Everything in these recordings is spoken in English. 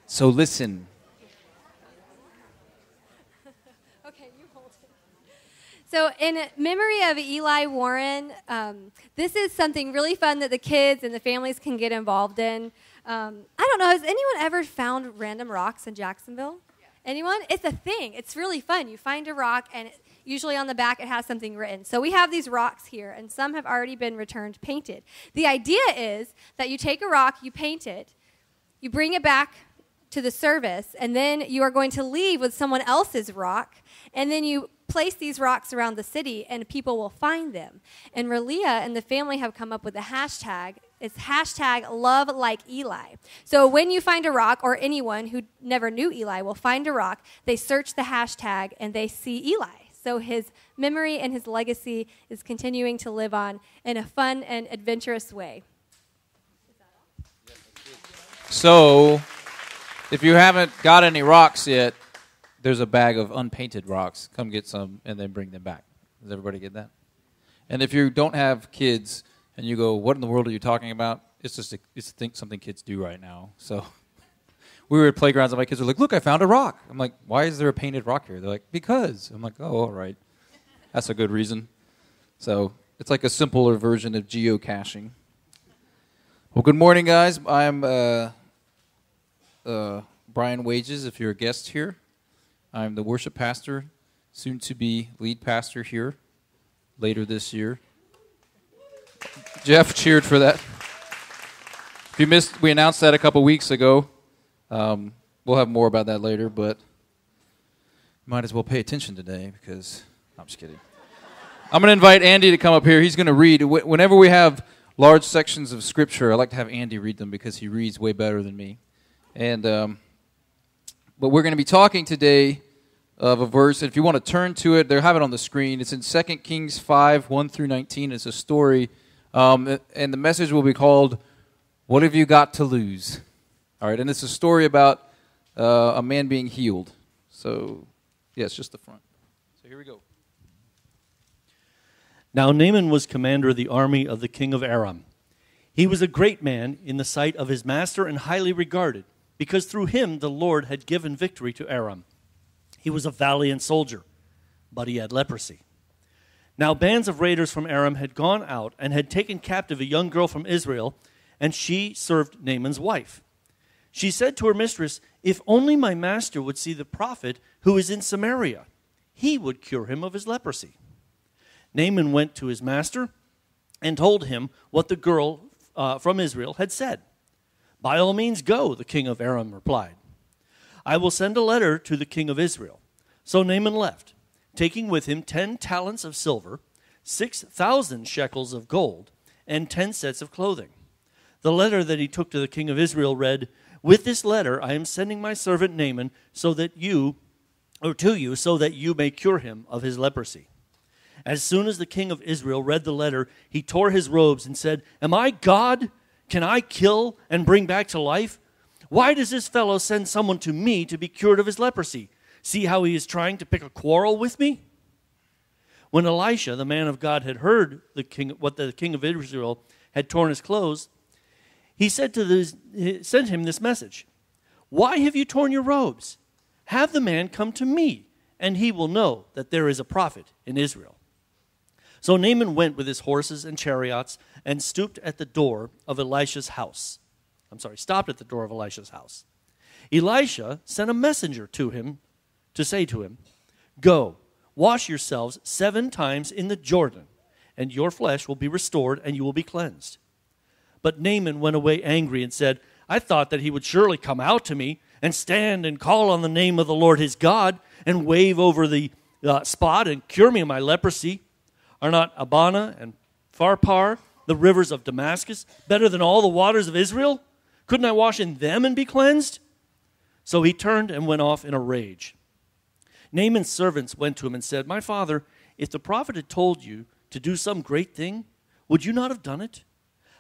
So listen. Okay, you hold it. So in memory of Eli Warren, this is something really fun that the kids and the families can get involved in. I don't know, has anyone ever found random rocks in Jacksonville? Yeah. Anyone? It's a thing. It's really fun. You find a rock, and usually on the back it has something written. So we have these rocks here, and some have already been returned painted. The idea is that you take a rock, you paint it, you bring it back to the service, and then you are going to leave with someone else's rock, and then you place these rocks around the city, and people will find them. And Relia and the family have come up with a hashtag. It's hashtag love like Eli. So when you find a rock, or anyone who never knew Eli will find a rock, they search the hashtag, and they see Eli. So his memory and his legacy is continuing to live on in a fun and adventurous way. So, if you haven't got any rocks yet, there's a bag of unpainted rocks. Come get some and then bring them back. Does everybody get that? And if you don't have kids and you go, what in the world are you talking about? It's just something kids do right now. So we were at playgrounds and my kids were like, look, I found a rock. I'm like, why is there a painted rock here? They're like, because. I'm like, oh, all right. That's a good reason. So it's like a simpler version of geocaching. Well, good morning, guys. I'm Brian Wages, if you're a guest here. I'm the worship pastor, soon to be lead pastor here later this year. Jeff cheered for that. If you missed, we announced that a couple weeks ago. We'll have more about that later, but you might as well pay attention today because I'm just kidding. I'm going to invite Andy to come up here. He's going to read. Whenever we have large sections of Scripture, I like to have Andy read them because he reads way better than me. And but we're going to be talking today of a verse. And if you want to turn to it, they'll have it on the screen. It's in 2 Kings 5, 1 through 19. It's a story. And the message will be called, What Have You Got to Lose? All right, and it's a story about a man being healed. So, yeah, it's just the front. So here we go. Now Naaman was commander of the army of the king of Aram. He was a great man in the sight of his master and highly regarded, because through him the Lord had given victory to Aram. He was a valiant soldier, but he had leprosy. Now bands of raiders from Aram had gone out and had taken captive a young girl from Israel, and she served Naaman's wife. She said to her mistress, if only my master would see the prophet who is in Samaria, he would cure him of his leprosy. Naaman went to his master and told him what the girl from Israel had said. By all means go, the king of Aram replied. I will send a letter to the king of Israel. So Naaman left, taking with him 10 talents of silver, 6,000 shekels of gold, and 10 sets of clothing. The letter that he took to the king of Israel read, with this letter I am sending my servant Naaman to you so that you may cure him of his leprosy. As soon as the king of Israel read the letter, he tore his robes and said, am I God? Can I kill and bring back to life? Why does this fellow send someone to me to be cured of his leprosy? See how he is trying to pick a quarrel with me? When Elisha, the man of God, had heard what the king of Israel had torn his clothes, he sent him this message. Why have you torn your robes? Have the man come to me, and he will know that there is a prophet in Israel. So Naaman went with his horses and chariots and stopped at the door of Elisha's house. Elisha sent a messenger to him to say to him, go, wash yourselves 7 times in the Jordan, and your flesh will be restored and you will be cleansed. But Naaman went away angry and said, I thought that he would surely come out to me and stand and call on the name of the Lord his God and wave over the spot and cure me of my leprosy. Are not Abana and Pharpar, the rivers of Damascus, better than all the waters of Israel? Couldn't I wash in them and be cleansed? So he turned and went off in a rage. Naaman's servants went to him and said, my father, if the prophet had told you to do some great thing, would you not have done it?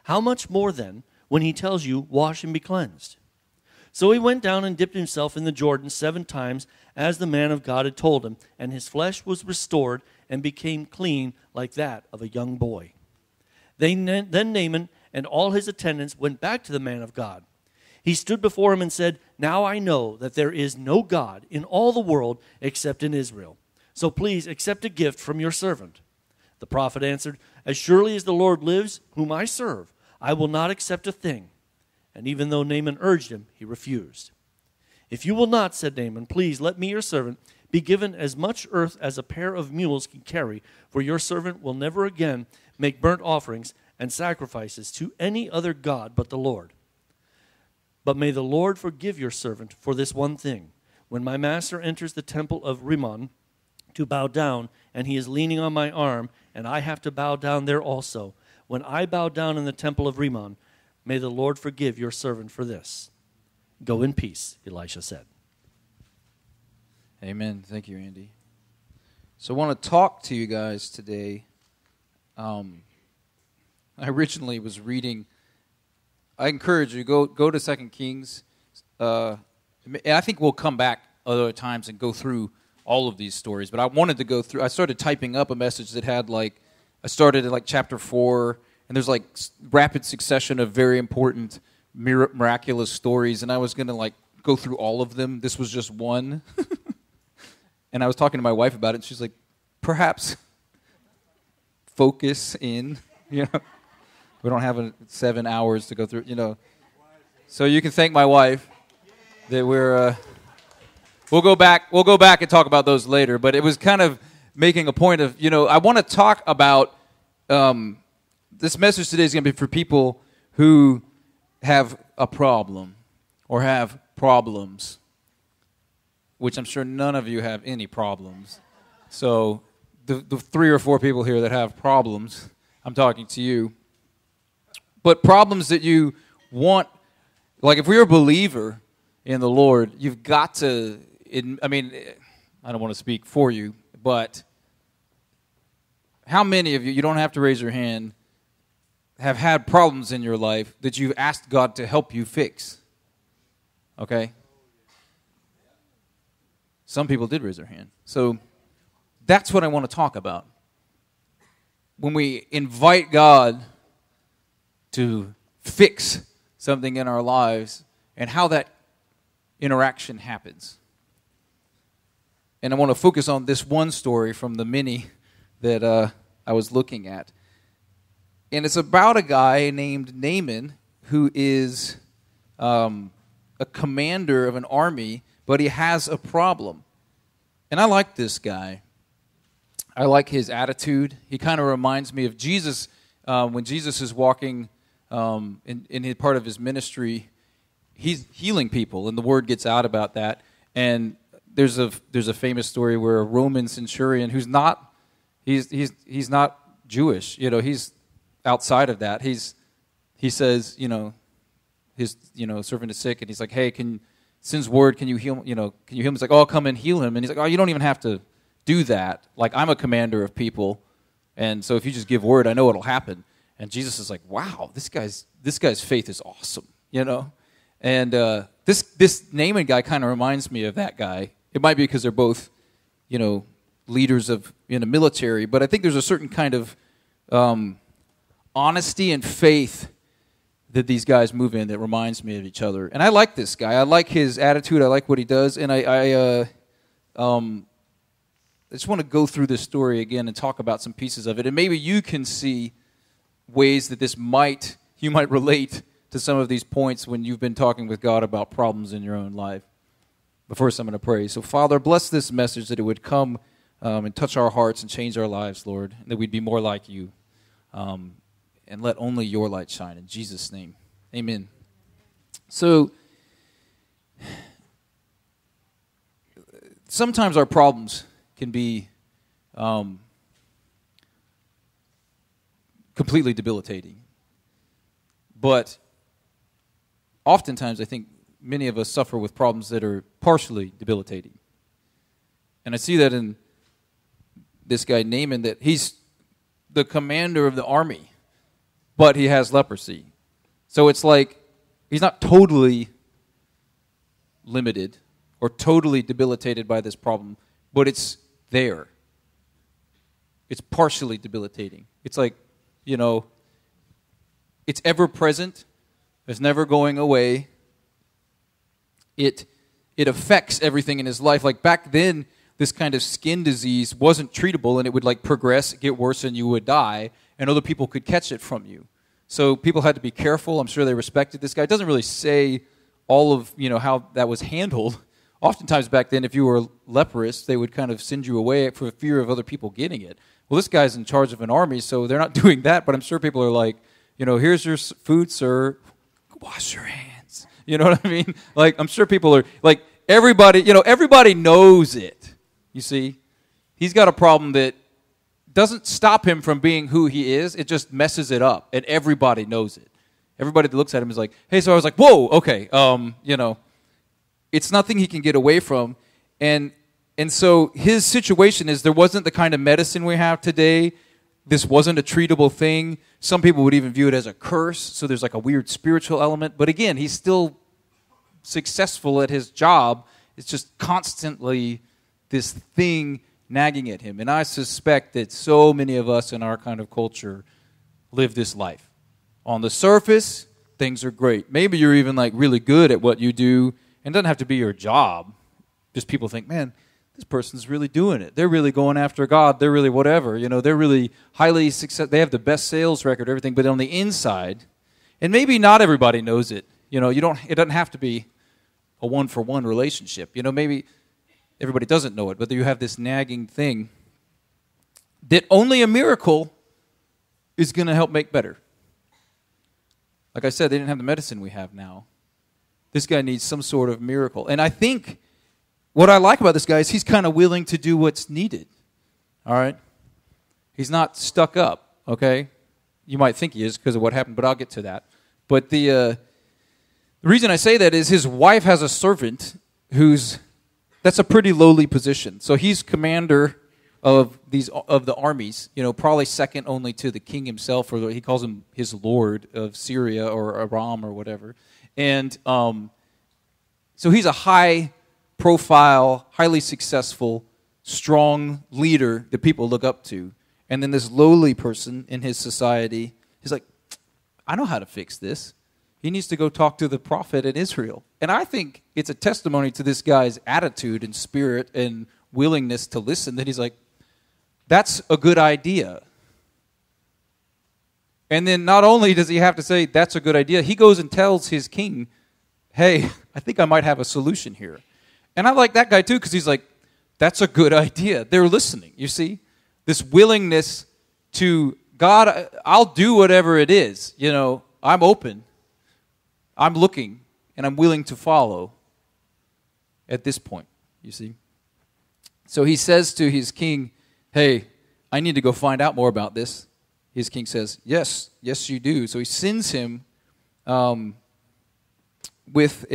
How much more then when he tells you, wash and be cleansed? So he went down and dipped himself in the Jordan 7 times, as the man of God had told him, and his flesh was restored and became clean like that of a young boy. Then Naaman and all his attendants went back to the man of God. He stood before him and said, "Now I know that there is no God in all the world except in Israel. So please accept a gift from your servant." The prophet answered, "As surely as the Lord lives, whom I serve, I will not accept a thing." And even though Naaman urged him, he refused. "If you will not," said Naaman, "please let me, your servant, be given as much earth as a pair of mules can carry, for your servant will never again make burnt offerings and sacrifices to any other god but the Lord. But may the Lord forgive your servant for this one thing. When my master enters the temple of Rimmon to bow down, and he is leaning on my arm, and I have to bow down there also, when I bow down in the temple of Rimmon, may the Lord forgive your servant for this." "Go in peace," Elisha said. Amen. Thank you, Andy. So I want to talk to you guys today. I originally was reading. I encourage you, go to 2 Kings. I think we'll come back other times and go through all of these stories. But I wanted to go through. I started typing up a message that had I started at chapter 4, and there's rapid succession of very important miraculous stories, and I was going to go through all of them. This was just one. And I was talking to my wife about it, and she's like, perhaps focus in, We don't have 7 hours to go through, So you can thank my wife that we'll go back and talk about those later. But it was kind of making a point of, I want to talk about, this message today is going to be for people who have a problem or have problems, which I'm sure none of you have any problems. So the 3 or 4 people here that have problems, I'm talking to you. But problems that you want, if you're a believer in the Lord, you've got to, I don't want to speak for you, but how many of you, you don't have to raise your hand, have had problems in your life that you've asked God to help you fix? Okay? Some people did raise their hand. So that's what I want to talk about. When we invite God to fix something in our lives and how that interaction happens. And I want to focus on this one story from the many that I was looking at. And it's about a guy named Naaman who is a commander of an army, but he has a problem. And I like this guy. I like his attitude. He kind of reminds me of Jesus when Jesus is walking in his part of his ministry. He's healing people, and the word gets out about that. And there's a famous story where a Roman centurion who's not he's not Jewish. He's outside of that. He says, his servant is sick, and he's like, "Hey, sends word, can you heal? Can you heal him?" He's like, "Oh, I'll come and heal him." And he's like, "Oh, you don't even have to do that. I'm a commander of people, and so if you just give word, I know it'll happen." And Jesus is like, "Wow, this guy's faith is awesome," And this Naaman guy kind of reminds me of that guy. It might be because they're both, leaders in the military, but I think there's a certain kind of honesty and faith that these guys move in that reminds me of each other. And I like this guy. I like his attitude. I like what he does. And I just want to go through this story again and talk about some pieces of it. And maybe you can see ways that you might relate to some of these points when you've been talking with God about problems in your own life. But first, I'm going to pray. So, Father, bless this message, that it would come and touch our hearts and change our lives, Lord, and that we'd be more like you. And let only your light shine. In Jesus' name, amen. So, sometimes our problems can be completely debilitating. But oftentimes, I think many of us suffer with problems that are partially debilitating. And I see that in this guy, Naaman, that he's the commander of the army, but he has leprosy. So it's like he's not totally limited or totally debilitated by this problem, but it's there. It's partially debilitating. It's like, it's ever present. It's never going away. it affects everything in his life. Like back then, this kind of skin disease wasn't treatable, and it would like progress, get worse, and you would die, and other people could catch it from you. So people had to be careful. I'm sure they respected this guy. It doesn't really say all of, how that was handled. Oftentimes back then, if you were leprous, they would kind of send you away for fear of other people getting it. Well, this guy's in charge of an army, so they're not doing that, but I'm sure people are like, here's your food, sir. Wash your hands. You know what I mean? Like, I'm sure people are, like, everybody knows it. You see? He's got a problem that doesn't stop him from being who he is. It just messes it up, and everybody knows it. Everybody that looks at him is like, hey, so I was like, whoa, okay, it's nothing he can get away from. And so his situation is there wasn't the kind of medicine we have today. This wasn't a treatable thing. Some people would even view it as a curse, so there's like a weird spiritual element. But again, he's still successful at his job. It's just constantly this thing nagging at him. And I suspect that so many of us in our kind of culture live this life. On the surface, things are great. Maybe you're even like really good at what you do, and it doesn't have to be your job. Just people think, man, this person's really doing it. They're really going after God. They're really whatever. They're really highly successful. They have the best sales record, everything. But on the inside, and maybe not everybody knows it. It doesn't have to be a one-for-one relationship. Maybe everybody doesn't know it, but you have this nagging thing that only a miracle is going to help make better. Like I said, they didn't have the medicine we have now. This guy needs some sort of miracle. And I think what I like about this guy is he's kind of willing to do what's needed. All right? He's not stuck up, okay? You might think he is because of what happened, but I'll get to that. But the reason I say that is his wife has a servant that's a pretty lowly position. So he's commander of the armies, probably second only to the king himself, or he calls him his lord of Syria or Aram or whatever. And so he's a high-profile, highly successful, strong leader that people look up to. And then this lowly person in his society, he's like, I know how to fix this. He needs to go talk to the prophet in Israel. And I think it's a testimony to this guy's attitude and spirit and willingness to listen that he's like, that's a good idea. And then not only does he have to say, that's a good idea, he goes and tells his king, hey, I think I might have a solution here. And I like that guy too, because he's like, that's a good idea. They're listening, you see? This willingness to, God, I'll do whatever it is. I'm open. I'm looking, and I'm willing to follow at this point, you see? So he says to his king, hey, I need to go find out more about this. His king says, yes, you do. So he sends him with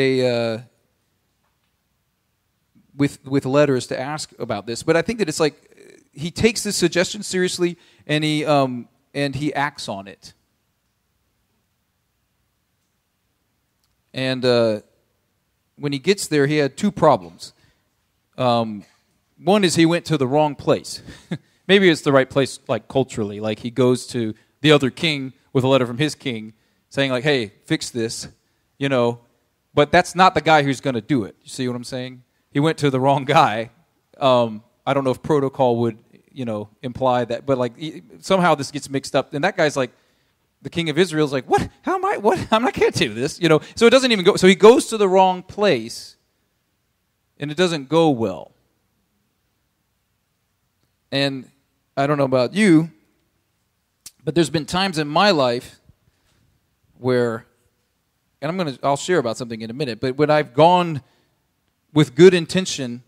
letters to ask about this. But I think that it's like he takes this suggestion seriously, and he acts on it. And when he gets there, he had two problems. One is he went to the wrong place. Maybe it's the right place, like culturally. Like he goes to the other king with a letter from his king saying like, hey, fix this, But that's not the guy who's going to do it. You see what I'm saying? He went to the wrong guy. I don't know if protocol would, imply that. But like somehow this gets mixed up. And that guy's like, the king of Israel is like, what? How am I? What? I can't do this. So it doesn't even go. So he goes to the wrong place, and it doesn't go well. And I don't know about you, but there's been times in my life where, and I'll share about something in a minute, but when I've gone with good intention,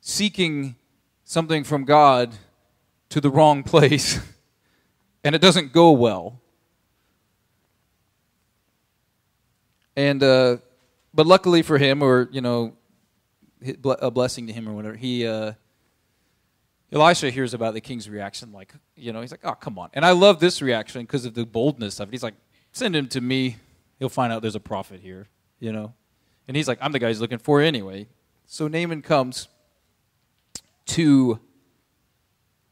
seeking something from God to the wrong place, and it doesn't go well. And but luckily for him, or a blessing to him or whatever, Elisha hears about the king's reaction, like, he's like, oh, come on. And I love this reaction because of the boldness of it. He's like, send him to me. He'll find out there's a prophet here, And he's like, I'm the guy he's looking for anyway. So Naaman comes to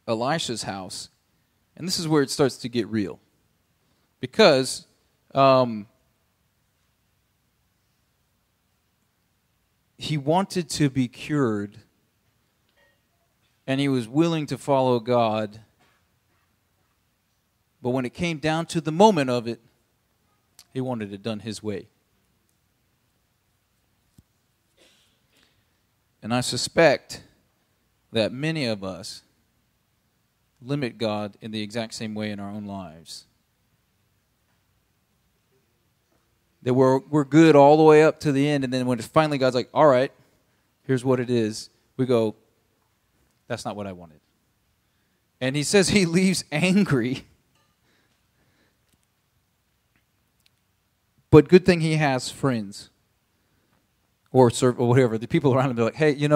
Elisha's house, and this is where it starts to get real. Because he wanted to be cured, and he was willing to follow God. But when it came down to the moment of it, he wanted it done his way. And I suspect that many of us limit God in the exact same way in our own lives. That we're good all the way up to the end, and then when finally God's like, all right, here's what it is, we go, that's not what I wanted. And he says he leaves angry. But good thing he has friends. Or whatever. The people around him are like, hey, you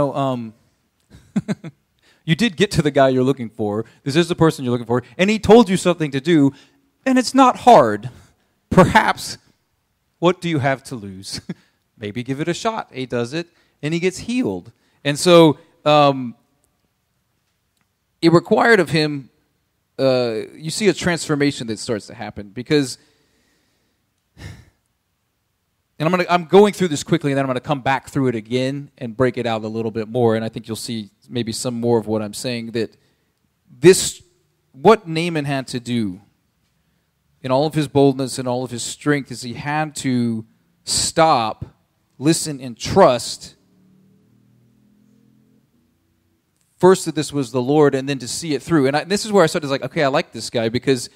did get to the guy you're looking for. This is the person you're looking for. And he told you something to do. And it's not hard. Perhaps, what do you have to lose? Maybe give it a shot. He does it. And he gets healed. And so, it required of him, you see a transformation that starts to happen. Because, and I'm going through this quickly, and then I'm going to come back through it again and break it out a little bit more, and I think you'll see maybe some more of what I'm saying, that what Naaman had to do in all of his boldness and all of his strength is he had to stop, listen, and trust first that this was the Lord, and then to see it through. And this is where I started like, okay, I like this guy, because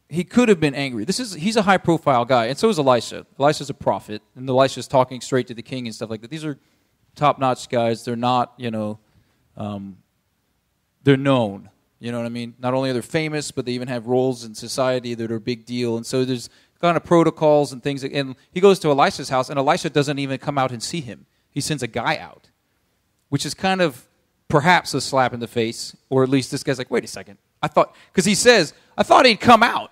he could have been angry. He's a high-profile guy, and so is Elisha. Elisha's a prophet, and Elisha's talking straight to the king and stuff like that. These are top-notch guys. They're not, they're known. You know what I mean? Not only are they famous, but they even have roles in society that are a big deal. And so there's kind of protocols and things. And he goes to Elisha's house, and Elisha doesn't even come out and see him. He sends a guy out, which is kind of perhaps a slap in the face, or at least this guy's like, wait a second. Because he says, I thought he'd come out.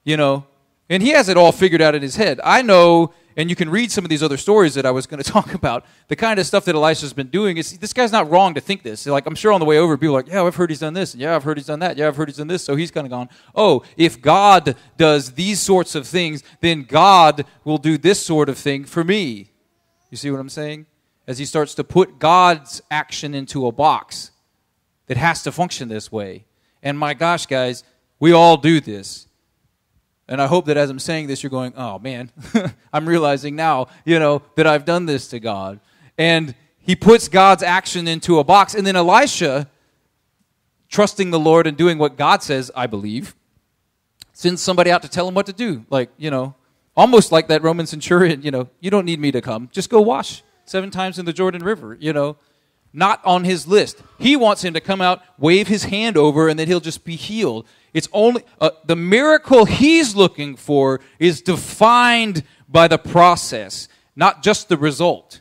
And he has it all figured out in his head. I know, and you can read some of these other stories that I was going to talk about, the kind of stuff that Elisha's been doing. This guy's not wrong to think this. Like, I'm sure on the way over, people are like, yeah, I've heard he's done this, and yeah, I've heard he's done that, yeah, I've heard he's done this. So he's kind of gone, oh, if God does these sorts of things, then God will do this sort of thing for me. You see what I'm saying? As he starts to put God's action into a box that has to function this way. And my gosh, guys, we all do this. And I hope that as I'm saying this, you're going, oh, man, I'm realizing now, that I've done this to God. And he puts God's action into a box. And then Elisha, trusting the Lord and doing what God says, I believe, sends somebody out to tell him what to do. Like, almost like that Roman centurion, you don't need me to come. Just go wash 7 times in the Jordan River, Not on his list. He wants him to come out, wave his hand over, and then he'll just be healed. It's only the miracle he's looking for is defined by the process, not just the result.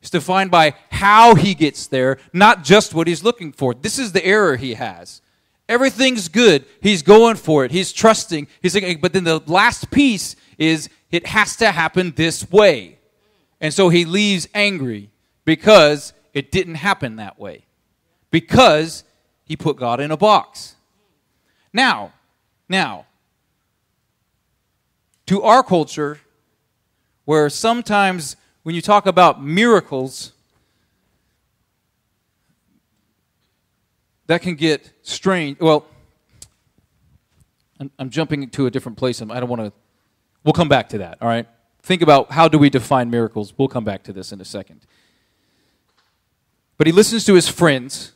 It's defined by how he gets there, not just what he's looking for. This is the error he has. Everything's good. He's going for it. He's trusting. He's thinking, but then the last piece is it has to happen this way. And so he leaves angry because it didn't happen that way. Because he put God in a box. Now, to our culture, where sometimes when you talk about miracles, that can get strange. Well, I'm jumping to a different place. I don't want to. We'll come back to that, all right? Think about how do we define miracles. We'll come back to this in a second. But he listens to his friends.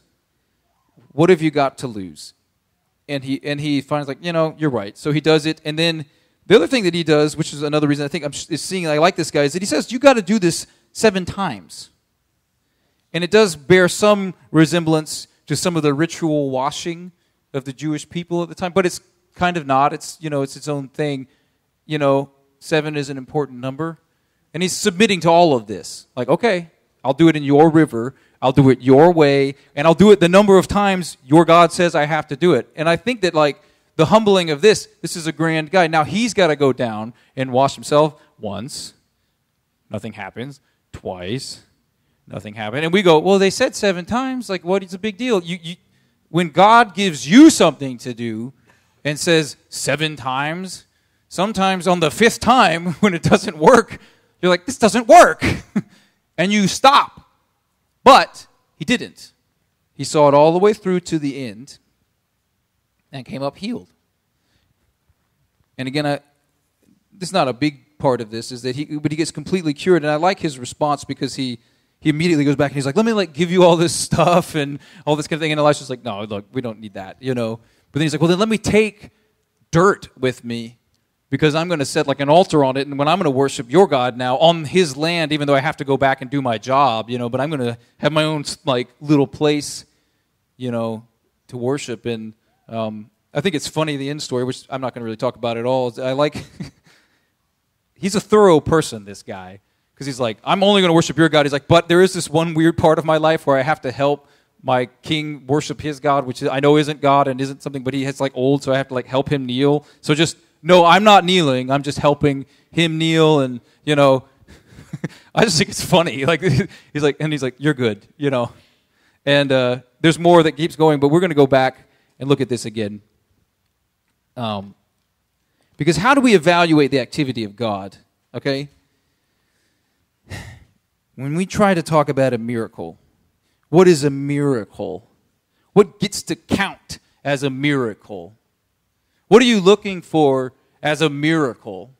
What have you got to lose? And he finds like, you're right. So he does it. And then the other thing that he does, which is another reason I think I like this guy, is that he says, you got to do this 7 times. And it does bear some resemblance to some of the ritual washing of the Jewish people at the time. But it's kind of not. It's, it's its own thing. 7 is an important number. And he's submitting to all of this. Like, okay, I'll do it in your river. I'll do it your way, and I'll do it the number of times your God says I have to do it. And I think that, like, the humbling of this is a grand guy. Now, he's got to go down and wash himself once. Nothing happens. Twice. Nothing happened. And we go, well, they said 7 times. Like, what is the big deal? When God gives you something to do and says 7 times, sometimes on the 5th time when it doesn't work, you're like, this doesn't work. and you stop. But he didn't. He saw it all the way through to the end and came up healed. And again, this is not a big part of this, is that he gets completely cured. And I like his response because he immediately goes back and he's like, let me give you all this stuff and all this kind of thing. And Elisha's like, no, look, we don't need that, But then he's like, well, then let me take dirt with me because I'm going to set an altar on it. And when I'm going to worship your God now on his land, even though I have to go back and do my job, but I'm going to have my own little place, to worship. And I think it's funny, the end story, which I'm not going to really talk about at all. He's a thorough person, this guy, because he's like, I'm only going to worship your God. He's like, but there is this one weird part of my life where I have to help my king worship his God, which I know isn't God and isn't something, but he has old, so I have to help him kneel. So just, no, I'm not kneeling. I'm just helping him kneel, and, I just think it's funny. He's like, you're good, And there's more that keeps going, but we're going to go back and look at this again. Because how do we evaluate the activity of God? Okay? When we try to talk about a miracle, what is a miracle? What gets to count as a miracle? What are you looking for as a miracle?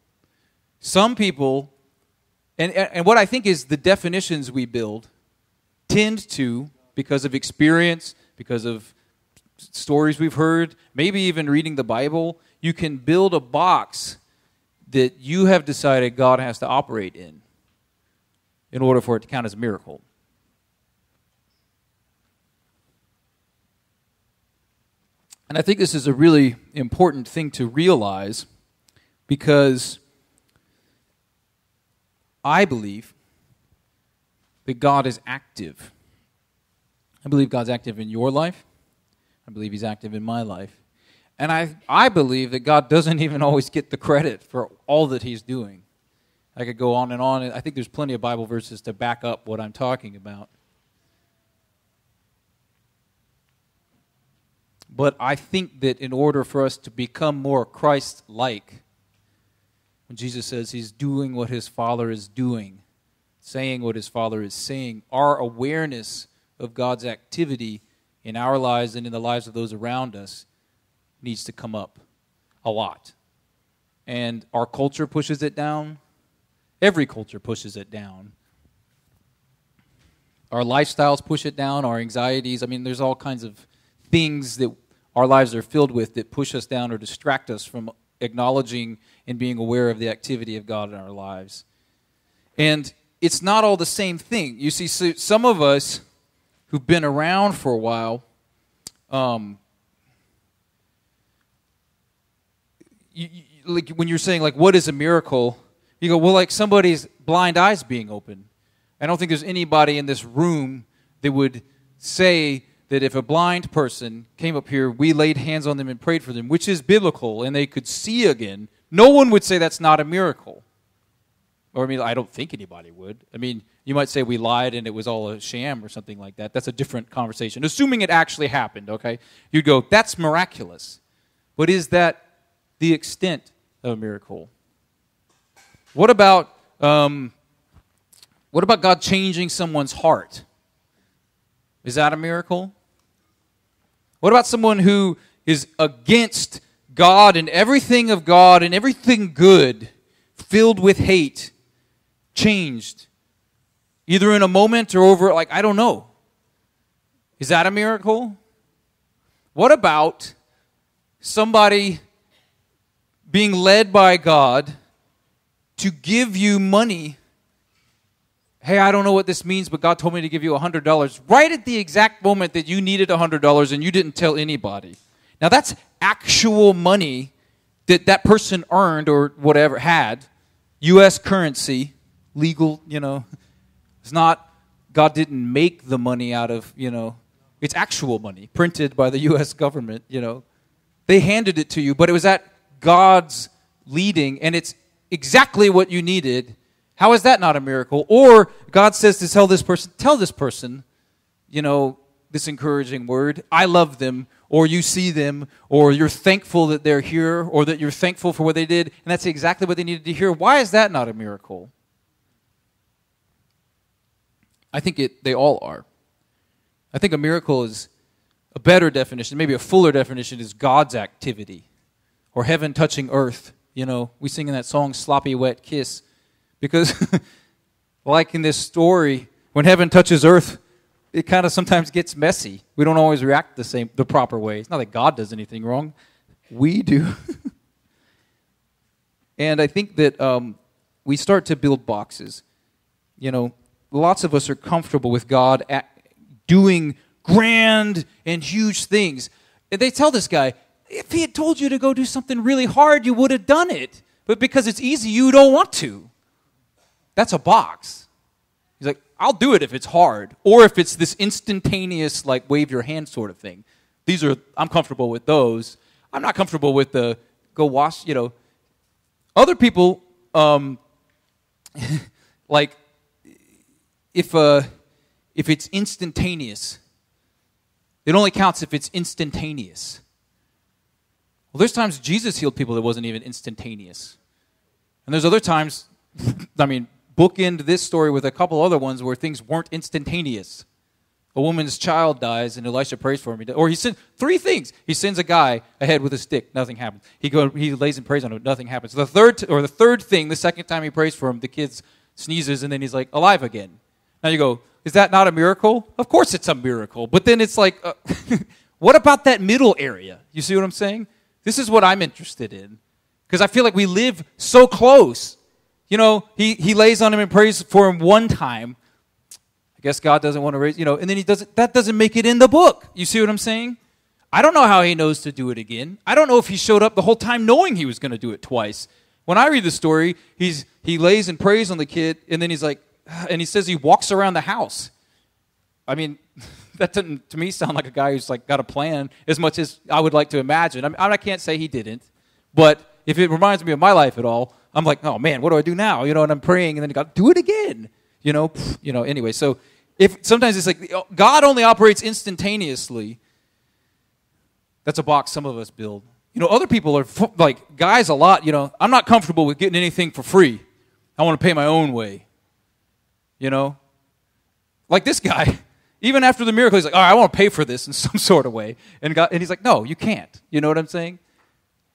Some people, and what I think is the definitions we build, tend to, because of experience, because of stories we've heard, maybe even reading the Bible, you can build a box that you have decided God has to operate in order for it to count as a miracle. And I think this is a really important thing to realize, because I believe that God is active. I believe God's active in your life. I believe he's active in my life. And I believe that God doesn't even always get the credit for all that he's doing. I could go on and on. I think there's plenty of Bible verses to back up what I'm talking about. But I think that in order for us to become more Christ-like, when Jesus says he's doing what his Father is doing, saying what his Father is saying, our awareness of God's activity in our lives and in the lives of those around us needs to come up a lot. And our culture pushes it down. Every culture pushes it down. Our lifestyles push it down, our anxieties. There's all kinds of things that our lives are filled with that push us down or distract us from acknowledging and being aware of the activity of God in our lives. And it's not all the same thing. You see, some of us who've been around for a while, when you're saying, what is a miracle? You go, well, somebody's blind eyes being open. I don't think there's anybody in this room that would say that if a blind person came up here, we laid hands on them and prayed for them, which is biblical, and they could see again. No one would say that's not a miracle. Or, I don't think anybody would. You might say we lied and it was all a sham or something like that. That's a different conversation. Assuming it actually happened, okay? You'd go, that's miraculous. But is that the extent of a miracle? What about God changing someone's heart? Is that a miracle? What about someone who is against God and everything of God and everything good, filled with hate, changed, either in a moment or over, I don't know. Is that a miracle? What about somebody being led by God to give you money? Hey, I don't know what this means, but God told me to give you $100 right at the exact moment that you needed $100 and you didn't tell anybody. Now, that's actual money that person earned or whatever had, U.S. currency, legal, It's not, God didn't make the money out of, it's actual money printed by the U.S. government, They handed it to you, but it was at God's leading, and it's exactly what you needed. How is that not a miracle? Or God says to tell this person, this encouraging word, I love them, or you see them, or you're thankful that they're here, or that you're thankful for what they did, and that's exactly what they needed to hear. Why is that not a miracle? I think they all are. I think a miracle is a better definition, maybe a fuller definition, is God's activity or heaven touching earth. You know, we sing in that song, Sloppy Wet Kiss, because like in this story, when heaven touches earth, it kind of sometimes gets messy. We don't always react the proper way. It's not that God does anything wrong. We do. And I think that we start to build boxes. You know, lots of us are comfortable with God doing grand and huge things. And they tell this guy, if he had told you to go do something really hard, you would have done it. But because it's easy, you don't want to. That's a box. He's like, I'll do it if it's hard. Or if it's this instantaneous, like, wave your hand sort of thing. I'm comfortable with those. I'm not comfortable with the go wash, you know. Other people, like, if it's instantaneous, it only counts if it's instantaneous. Well, there's times Jesus healed people that wasn't even instantaneous. And there's other times, bookend this story with a couple other ones where things weren't instantaneous. A woman's child dies, and Elisha prays for him. Or he sends 3 things. He sends a guy ahead with a stick. Nothing happens. He lays and prays on him. Nothing happens. The third thing, the second time he prays for him, the kid sneezes, and then he's like alive again. Now you go, is that not a miracle? Of course it's a miracle. But then it's like, what about that middle area? You see what I'm saying? This is what I'm interested in. Because I feel like we live so close. You know, he lays on him and prays for him one time. I guess God doesn't want to raise, you know, and then that doesn't make it in the book. You see what I'm saying? I don't know how he knows to do it again. I don't know if he showed up the whole time knowing he was going to do it twice. When I read the story, he lays and prays on the kid, and then he's like, and he says he walks around the house. I mean, that doesn't, to me, sound like a guy who's like got a plan as much as I would like to imagine. I can't say he didn't, but if it reminds me of my life at all, I'm like, oh man, what do I do now? You know, and I'm praying, and then God, do it again. You know. Anyway, so if sometimes it's like God only operates instantaneously. That's a box some of us build. You know, other people are like guys a lot. You know, I'm not comfortable with getting anything for free. I want to pay my own way. You know, like this guy. Even after the miracle, he's like, all right, I want to pay for this in some sort of way. And he's like, no, you can't. You know what I'm saying?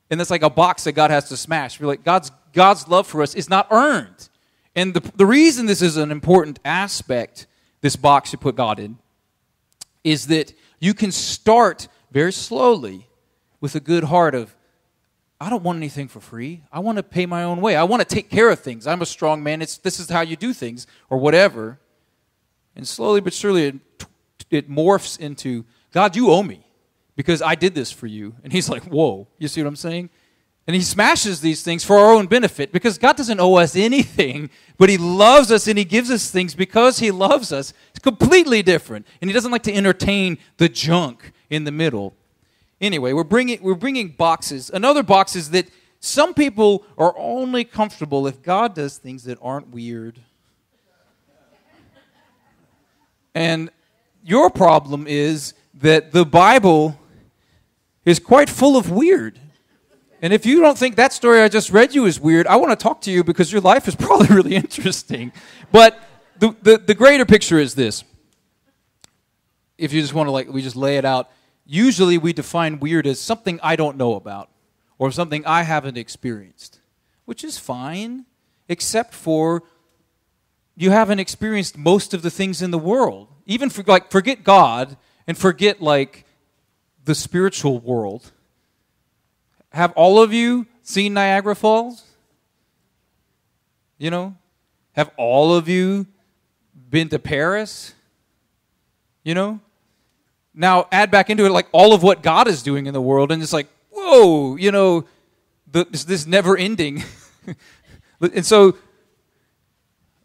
And that's like a box that God has to smash. We're like, God's love for us is not earned. And the reason this is an important aspect, this box you put God in, is that you can start very slowly with a good heart of, I don't want anything for free. I want to pay my own way. I want to take care of things. I'm a strong man. This is how you do things, or whatever. And slowly but surely it morphs into, God, you owe me because I did this for you. And he's like, whoa, you see what I'm saying? And he smashes these things for our own benefit because God doesn't owe us anything, but he loves us and he gives us things because he loves us. It's completely different. And he doesn't like to entertain the junk in the middle. Anyway, we're bringing boxes. Another box is that some people are only comfortable if God does things that aren't weird. And your problem is that the Bible is quite full of weird. And if you don't think that story I just read you is weird, I want to talk to you because your life is probably really interesting. But the greater picture is this. If you just want to, we just lay it out. Usually we define weird as something I don't know about or something I haven't experienced, which is fine, except for you haven't experienced most of the things in the world. Even forget God and forget the spiritual world. Have all of you seen Niagara Falls? You know? Have all of you been to Paris? You know? Now add back into it all of what God is doing in the world, and it's like, whoa, you know, this never ending. And so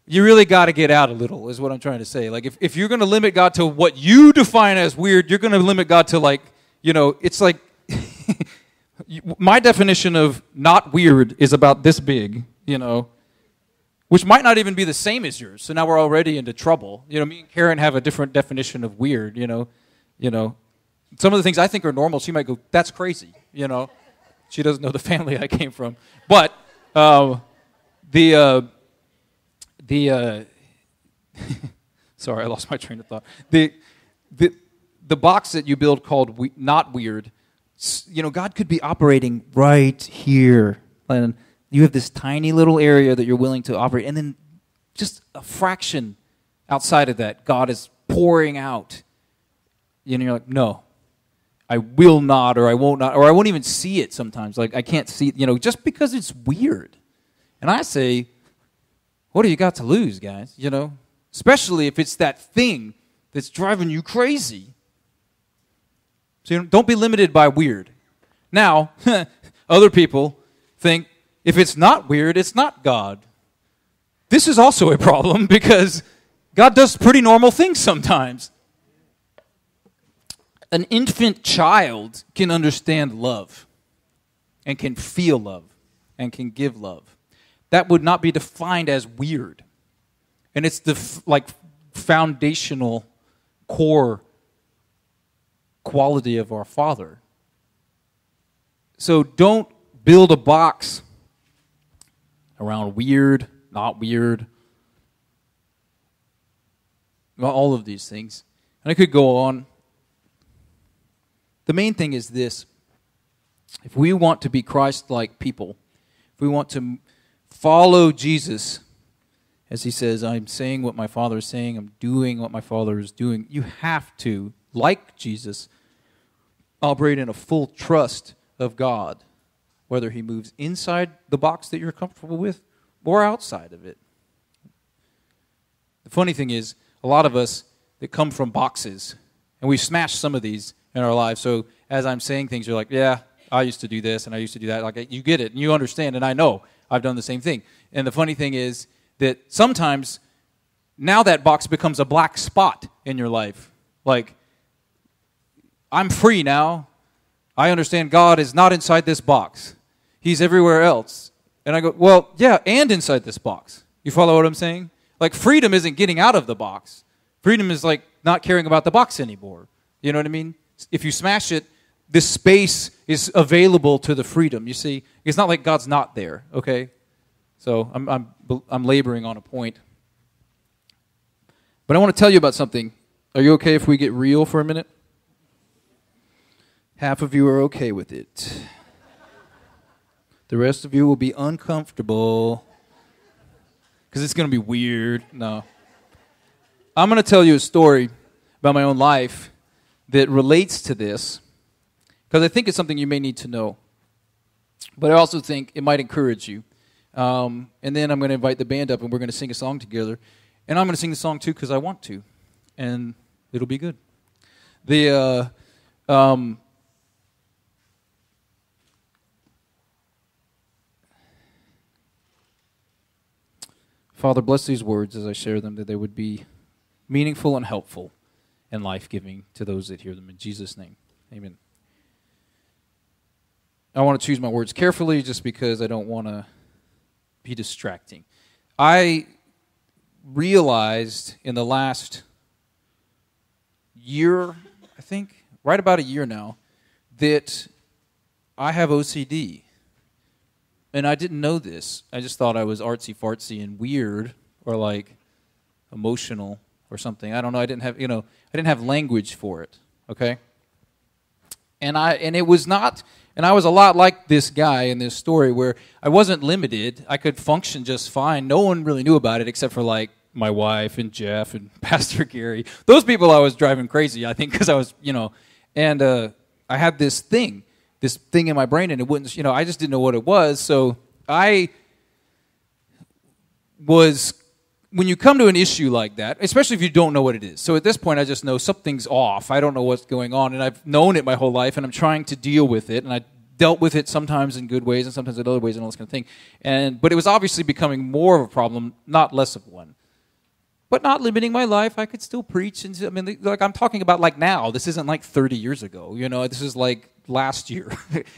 you really got to get out a little, is what I'm trying to say. If you're going to limit God to what you define as weird, you're going to limit God to it's like my definition of not weird is about this big, you know, which might not even be the same as yours. So now we're already into trouble. You know, me and Karen have a different definition of weird, you know. Some of the things I think are normal, she might go, that's crazy, you know. She doesn't know the family I came from. But Sorry, I lost my train of thought. The box that you build called not weird, God could be operating right here. And you have this tiny little area that you're willing to operate. And then just a fraction outside of that, God is pouring out. You're like, no, I will not, or I won't not, or I won't even see it sometimes. Like, I can't see, just because it's weird. And I say, what do you got to lose, guys? Especially if it's that thing that's driving you crazy. So don't be limited by weird. Now, other people think if it's not weird, it's not God. This is also a problem because God does pretty normal things sometimes. An infant child can understand love and can feel love and can give love. That would not be defined as weird. And it's the foundational core quality of our Father. So don't build a box around weird, not weird, all of these things. And I could go on. The main thing is this. If we want to be Christ-like people, if we want to follow Jesus, as he says, I'm saying what my Father is saying, I'm doing what my Father is doing, you have to, like Jesus, operate in a full trust of God, whether he moves inside the box that you're comfortable with or outside of it. The funny thing is, a lot of us that come from boxes, and we've smashed some of these in our lives, so as I'm saying things, you're like, yeah, I used to do this, and I used to do that. Like, you get it, and you understand, and I know I've done the same thing. And the funny thing is that sometimes now that box becomes a black spot in your life. Like, I'm free now. I understand God is not inside this box. He's everywhere else. And I go, well, yeah, and inside this box. You follow what I'm saying? Like, freedom isn't getting out of the box. Freedom is like not caring about the box anymore. You know what I mean? If you smash it, this space is available to the freedom. You see, it's not like God's not there. Okay, so I'm laboring on a point, but I want to tell you about something. Are you okay if we get real for a minute? Half of you are okay with it. The rest of you will be uncomfortable because it's going to be weird. No, I'm going to tell you a story about my own life that relates to this, because I think it's something you may need to know. But I also think it might encourage you. And then I'm going to invite the band up, and we're going to sing a song together. And I'm going to sing the song, too, because I want to. And it'll be good. Father, bless these words as I share them, that they would be meaningful and helpful and life-giving to those that hear them. In Jesus' name, amen. I want to choose my words carefully just because I don't want to be distracting. I realized in the last year, I think, right about a year now, that I have OCD. And I didn't know this. I just thought I was artsy-fartsy and weird or like emotional or something. I don't know. I didn't have language for it. Okay? And it was not, and I was a lot like this guy in this story where I wasn't limited. I could function just fine. No one really knew about it except for like my wife and Jeff and Pastor Gary. Those people I was driving crazy, I think, because I was, and I had this thing in my brain, and it wouldn't, I just didn't know what it was. So I was, when you come to an issue like that, especially if you don't know what it is. So at this point, I just know something's off. I don't know what's going on, and I've known it my whole life, and I'm trying to deal with it, and I dealt with it sometimes in good ways and sometimes in other ways and all this kind of thing. But it was obviously becoming more of a problem, not less of one. But not limiting my life. I could still preach. And like I'm talking about like now. This isn't like 30 years ago. This is like last year.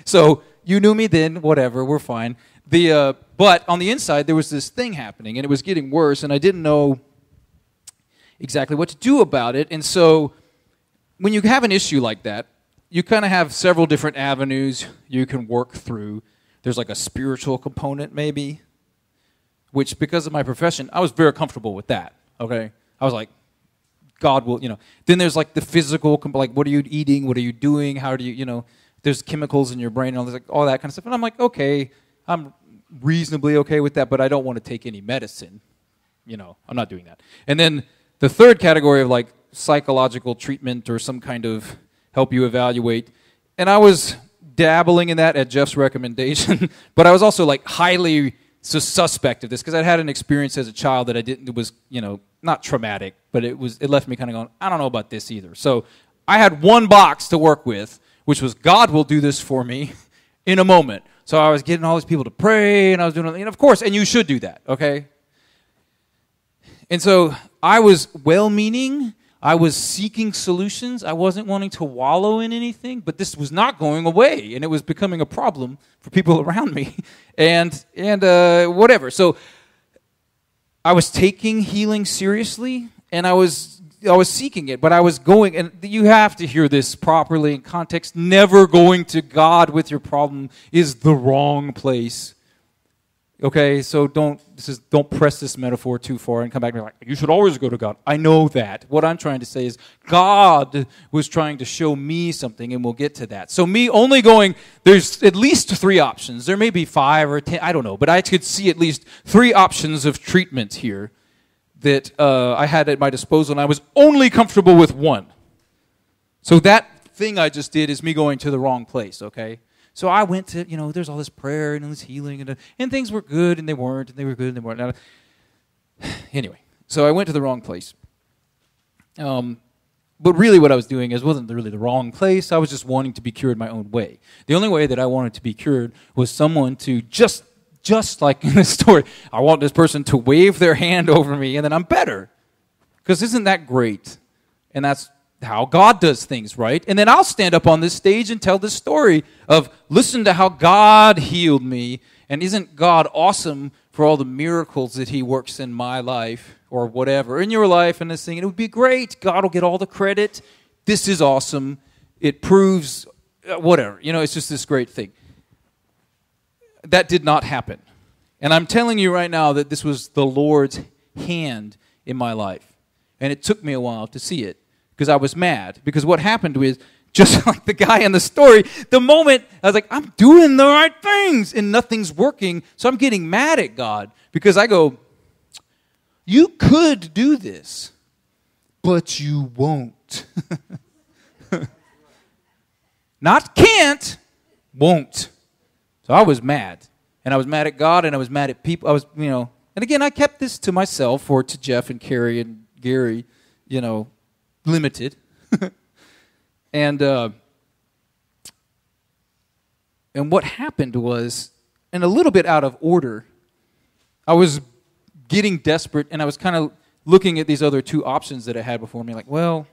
So you knew me then. Whatever. We're fine. But on the inside, there was this thing happening, and it was getting worse, and I didn't know exactly what to do about it. And so when you have an issue like that, you kind of have several different avenues you can work through. There's like a spiritual component maybe, which because of my profession, I was very comfortable with that. Okay, I was like, God will, Then there's like the physical, like what are you eating? What are you doing? How do you, there's chemicals in your brain and all that kind of stuff. And I'm like, okay, I'm reasonably okay with that, but I don't want to take any medicine. I'm not doing that. And then the third category of like psychological treatment or some kind of help you evaluate. And I was dabbling in that at Jeff's recommendation, but I was also like highly suspect of this because I'd had an experience as a child that it was, not traumatic, but it left me kind of going, I don't know about this either. So I had one box to work with, which was God will do this for me in a moment. So I was getting all these people to pray, and I was doing, and of course, and you should do that, okay? And so I was well-meaning. I was seeking solutions. I wasn't wanting to wallow in anything, but this was not going away, and it was becoming a problem for people around me, and whatever. So I was taking healing seriously, and I was seeking it, but I was going, and you have to hear this properly in context. Never going to God with your problem is the wrong place. Okay, so don't press this metaphor too far and come back and be like, you should always go to God. I know that. What I'm trying to say is God was trying to show me something, and we'll get to that. So me only going, there's at least 3 options. There may be 5 or 10, I don't know, but I could see at least 3 options of treatment here that I had at my disposal, and I was only comfortable with one. So that thing I just did is me going to the wrong place, okay? So I went to, there's all this prayer and all this healing, and things were good, and they weren't, and they were good, and they weren't. Anyway, so I went to the wrong place. But really what I was doing wasn't really the wrong place. I was just wanting to be cured my own way. The only way that I wanted to be cured was someone to just like in this story, I want this person to wave their hand over me, and then I'm better. Because isn't that great? And that's how God does things, right? And then I'll stand up on this stage and tell this story of, listen to how God healed me, and isn't God awesome for all the miracles that he works in my life, or whatever, in your life, and this thing, and it would be great. God will get all the credit. This is awesome. It proves, whatever. It's just this great thing. That did not happen. And I'm telling you right now that this was the Lord's hand in my life. And it took me a while to see it. Because I was mad. Because what happened was, just like the guy in the story, the moment I was like, I'm doing the right things and nothing's working, so I'm getting mad at God. Because I go, you could do this, but you won't. Not can't, won't. So I was mad. And I was mad at God, and I was mad at people. I was, and again, I kept this to myself or to Jeff and Carrie and Gary, limited. And what happened was, and a little bit out of order, I was getting desperate, and I was kind of looking at these other 2 options that I had before me, like, well,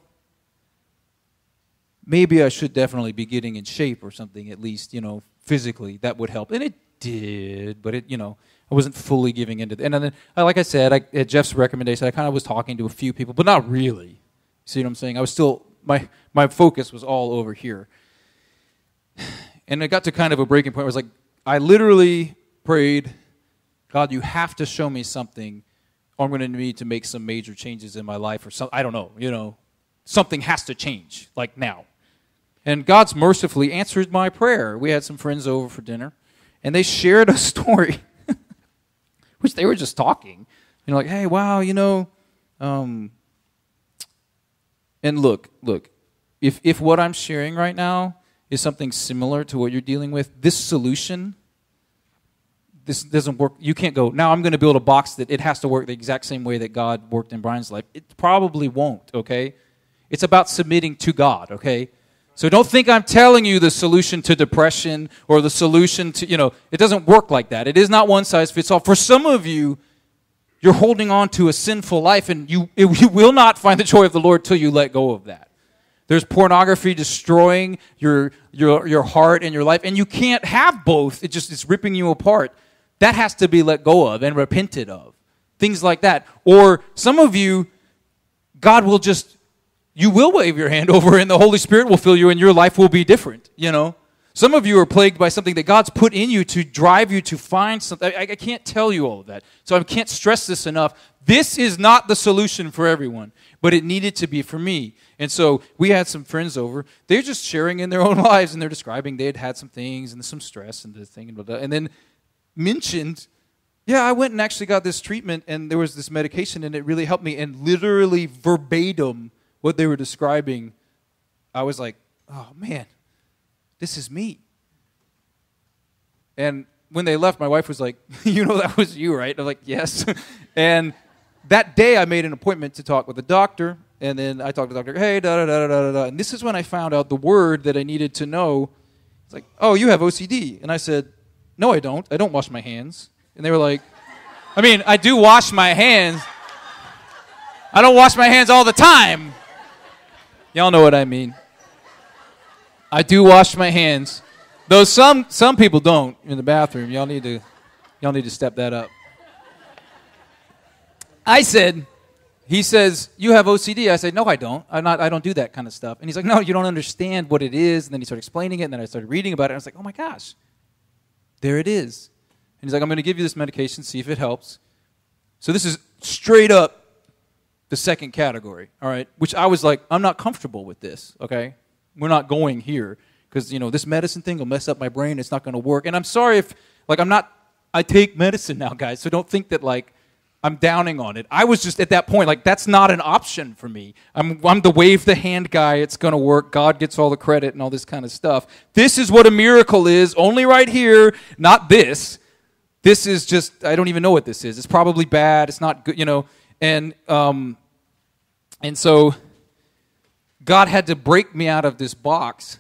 maybe I should definitely be getting in shape or something, at least, physically. That would help. And it did, but it, I wasn't fully giving into it. And then, like I said, at Jeff's recommendation, I kind of was talking to a few people, but not really. See what I'm saying? I was still, my focus was all over here. And it got to kind of a breaking point where I was like, I literally prayed, God, you have to show me something, or I'm going to need to make some major changes in my life or something. I don't know, something has to change, like now. And God's mercifully answered my prayer. We had some friends over for dinner, and they shared a story, which they were just talking. Like, hey, wow, and look, if what I'm sharing right now is something similar to what you're dealing with, this solution, this doesn't work. You can't go, now I'm going to build a box that it has to work the exact same way that God worked in Brian's life. It probably won't, okay? It's about submitting to God, okay? So don't think I'm telling you the solution to depression or the solution to, it doesn't work like that. It is not one size fits all. For some of you, you're holding on to a sinful life, and you will not find the joy of the Lord till you let go of that. There's pornography destroying your heart and your life, and you can't have both. It's ripping you apart. That has to be let go of and repented of. Things like that. Or some of you, God will you will wave your hand over, and the Holy Spirit will fill you, and your life will be different, Some of you are plagued by something that God's put in you to drive you to find something. I can't tell you all of that, so I can't stress this enough. this is not the solution for everyone, but it needed to be for me. And so we had some friends over. They're just sharing in their own lives, and they're describing they had had some things and some stress and this thing and blah, blah, and then mentioned, yeah, I went and actually got this treatment, and there was this medication, and it really helped me. And literally verbatim what they were describing, I was like, oh, man, this is me. And when they left, my wife was like, you know that was you, right? I'm like, yes. And that day I made an appointment to talk with the doctor, and then I talked to the doctor, hey, da-da-da-da-da-da. And this is when I found out the word that I needed to know. It's like, oh, you have OCD. And I said, no, I don't. I don't wash my hands. And they were like, I mean, I do wash my hands. I don't wash my hands all the time. Y'all know what I mean. I do wash my hands. Though some people don't in the bathroom. Y'all need to step that up. He says, you have OCD. I said, no, I don't. I don't do that kind of stuff. And he's like, no, you don't understand what it is. And then he started explaining it, and then I started reading about it. And I was like, oh my gosh, there it is. And he's like, I'm going to give you this medication, see if it helps. So this is straight up the second category, all right, which I was like, I'm not comfortable with this, okay? We're not going here because, this medicine thing will mess up my brain. It's not going to work. And I'm sorry if, I take medicine now, guys, so don't think that, I'm downing on it. I was just at that point, that's not an option for me. I'm the wave the hand guy. It's going to work. God gets all the credit and all this kind of stuff. This is what a miracle is, only right here, not this. This is just, I don't even know what this is. It's probably bad. It's not good, And so God had to break me out of this box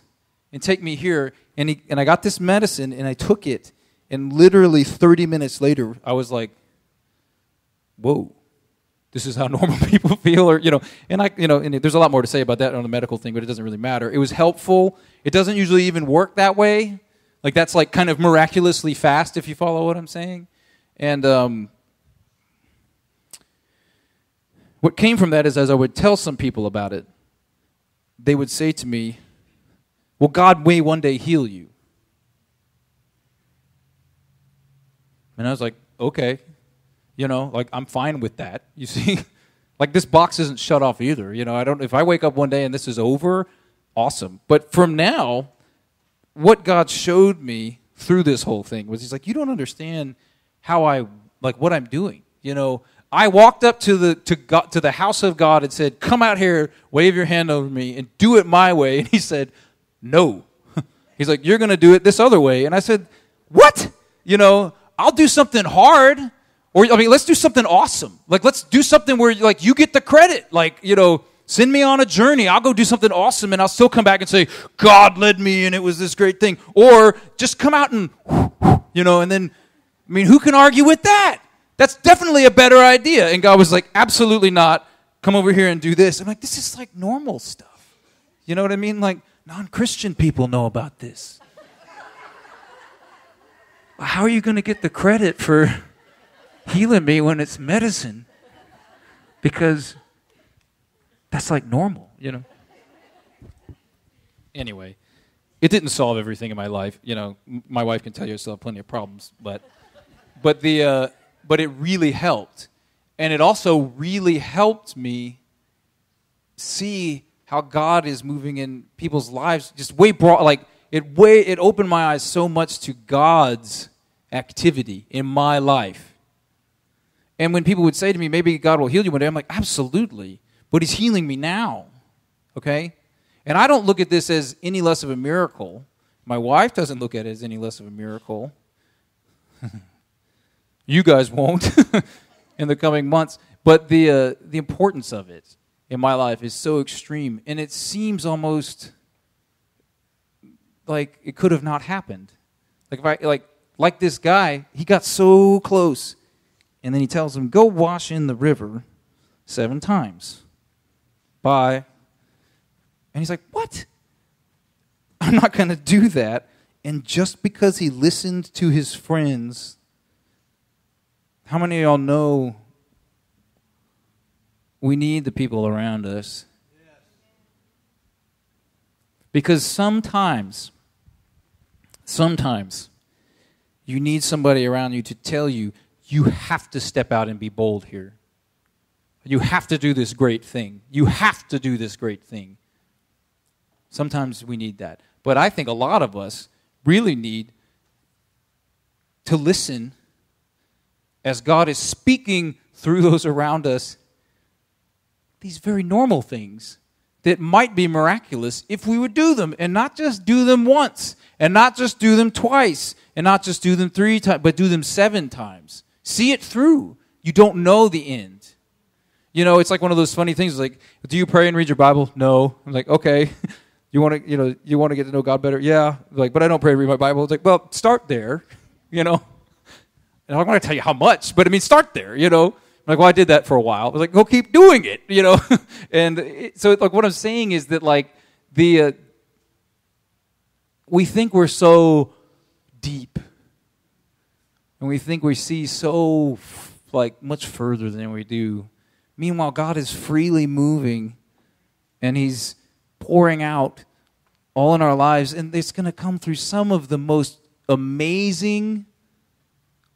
and take me here. And I got this medicine, and I took it. And literally 30 minutes later, I was like, whoa, this is how normal people feel, and there's a lot more to say about that on the medical thing, but it doesn't really matter. It was helpful. It doesn't usually even work that way. That's kind of miraculously fast, if you follow what I'm saying. And what came from that is, as I would tell some people about it, they would say to me, well, God may one day heal you. And I was like, okay. I'm fine with that. You see, this box isn't shut off either. If I wake up one day and this is over, awesome. But from now, what God showed me through this whole thing was, he's like, you don't understand how what I'm doing. I walked up to the house of God and said, come out here, wave your hand over me, and do it my way. And he said, no. He's like, you're going to do it this other way. And I said, what? I'll do something hard. Or, let's do something awesome. Let's do something where, you get the credit. Send me on a journey. I'll go do something awesome, and I'll still come back and say, God led me, and it was this great thing. Or just come out and, and then, who can argue with that? That's definitely a better idea. And God was like, absolutely not. Come over here and do this. I'm like, this is normal stuff. You know what I mean? Non-Christian people know about this. How are you going to get the credit for healing me when it's medicine? Because that's normal, Anyway, it didn't solve everything in my life. My wife can tell you I still have plenty of problems, but it really helped. And it also really helped me see how God is moving in people's lives, just way broad. It opened my eyes so much to God's activity in my life. And when people would say to me, maybe God will heal you one day, I'm like, absolutely. But he's healing me now, okay? And I don't look at this as any less of a miracle. My wife doesn't look at it as any less of a miracle. You guys won't in the coming months. But the importance of it in my life is so extreme. And it seems almost like it could have not happened. Like this guy, he got so close. And then he tells him, go wash in the river 7 times. Bye. And he's like, what? I'm not going to do that. And just because he listened to his friends, how many of y'all know we need the people around us? Because sometimes you need somebody around you to tell you, you have to step out and be bold here. You have to do this great thing. You have to do this great thing. Sometimes we need that. But I think a lot of us really need to listen as God is speaking through those around us these very normal things that might be miraculous if we would do them, and not just do them once, and not just do them twice, and not just do them 3 times, but do them 7 times. See it through. You don't know the end. You know, it's like one of those funny things, like, do you pray and read your Bible? No. I'm like, okay. You want to get to know God better? Yeah. Like, but I don't pray and read my Bible. It's like, well, start there, And I'm not going to tell you how much, but I mean, start there, I'm like, well, I did that for a while. I was like, go keep doing it, And so, like, what I'm saying is that, like, we think we're so deep, and we think we see so, like, much further than we do. Meanwhile, God is freely moving, and He's pouring out all in our lives, and it's going to come through some of the most amazing,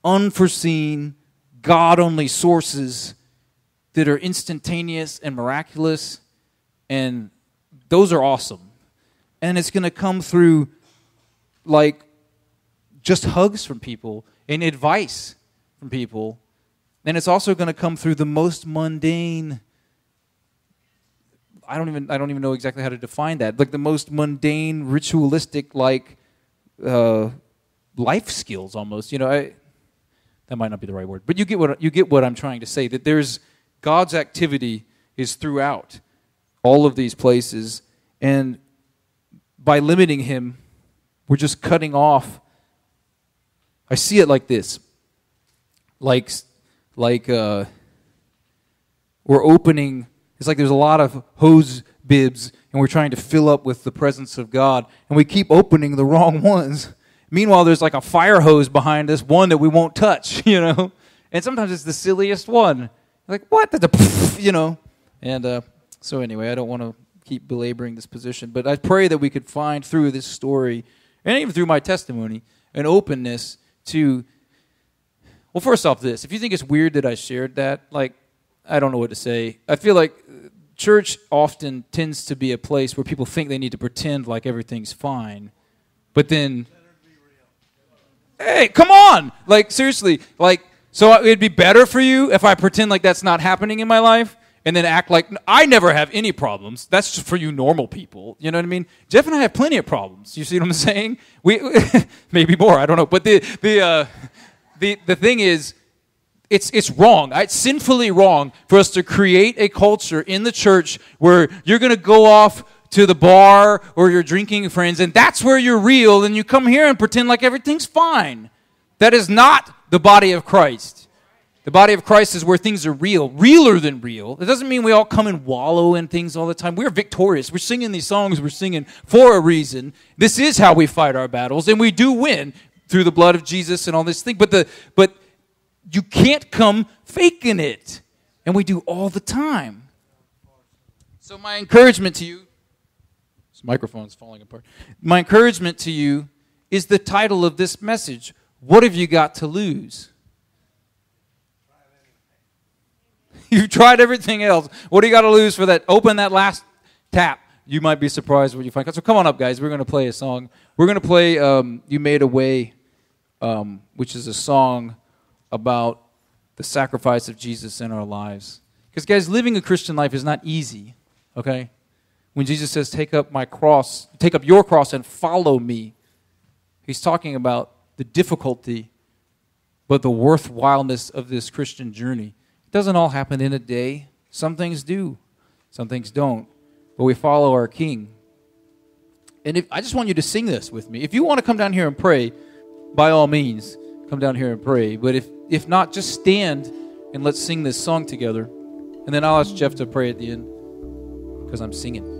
unforeseen, God-only sources that are instantaneous and miraculous, and those are awesome. And it's going to come through, like, just hugs from people and advice from people. And it's also going to come through the most mundane, I don't even know exactly how to define that, like the most mundane, ritualistic, like, life skills almost. That might not be the right word, but you get what I'm trying to say, that there's God's activity is throughout all of these places, and by limiting Him, we're just cutting off. I see it like this, like we're opening. It's like there's a lot of hose bibs, and we're trying to fill up with the presence of God, and we keep opening the wrong ones. Meanwhile, there's like a fire hose behind us, one that we won't touch, And sometimes it's the silliest one. Like, what? And so anyway, I don't want to keep belaboring this position, but I pray that we could find through this story, and even through my testimony, an openness to, well, first off this. If you think it's weird that I shared that, like, I don't know what to say. I feel like church often tends to be a place where people think they need to pretend like everything's fine, but then... Hey, come on! Like, seriously, like, so it'd be better for you if I pretend like that's not happening in my life and then act like I never have any problems. That's just for you normal people. You know what I mean? Jeff and I have plenty of problems. You see what I'm saying? We maybe more, I don't know. But the thing is, it's wrong. It's sinfully wrong for us to create a culture in the church where you're going to go off to the bar or you're drinking with friends, and that's where you're real, and you come here and pretend like everything's fine. That is not the body of Christ. The body of Christ is where things are real, realer than real. It doesn't mean we all come and wallow in things all the time. We're victorious. We're singing these songs. We're singing for a reason. This is how we fight our battles, and we do win through the blood of Jesus and all this thing. But you can't come faking it, and we do all the time. So my encouragement to you, this microphone's falling apart. My encouragement to you is the title of this message. What have you got to lose? You've tried everything else. What do you got to lose for that? Open that last tap. You might be surprised what you find. So come on up, guys. We're going to play a song. We're going to play You Made a Way, which is a song about the sacrifice of Jesus in our lives. Because, guys, living a Christian life is not easy, okay? When Jesus says, take up your cross and follow me, He's talking about the difficulty, but the worthwhileness of this Christian journey. It doesn't all happen in a day. Some things do. Some things don't. But we follow our King. And I just want you to sing this with me. If you want to come down here and pray, by all means, come down here and pray. But if not, just stand and let's sing this song together. And then I'll ask Jeff to pray at the end because I'm singing.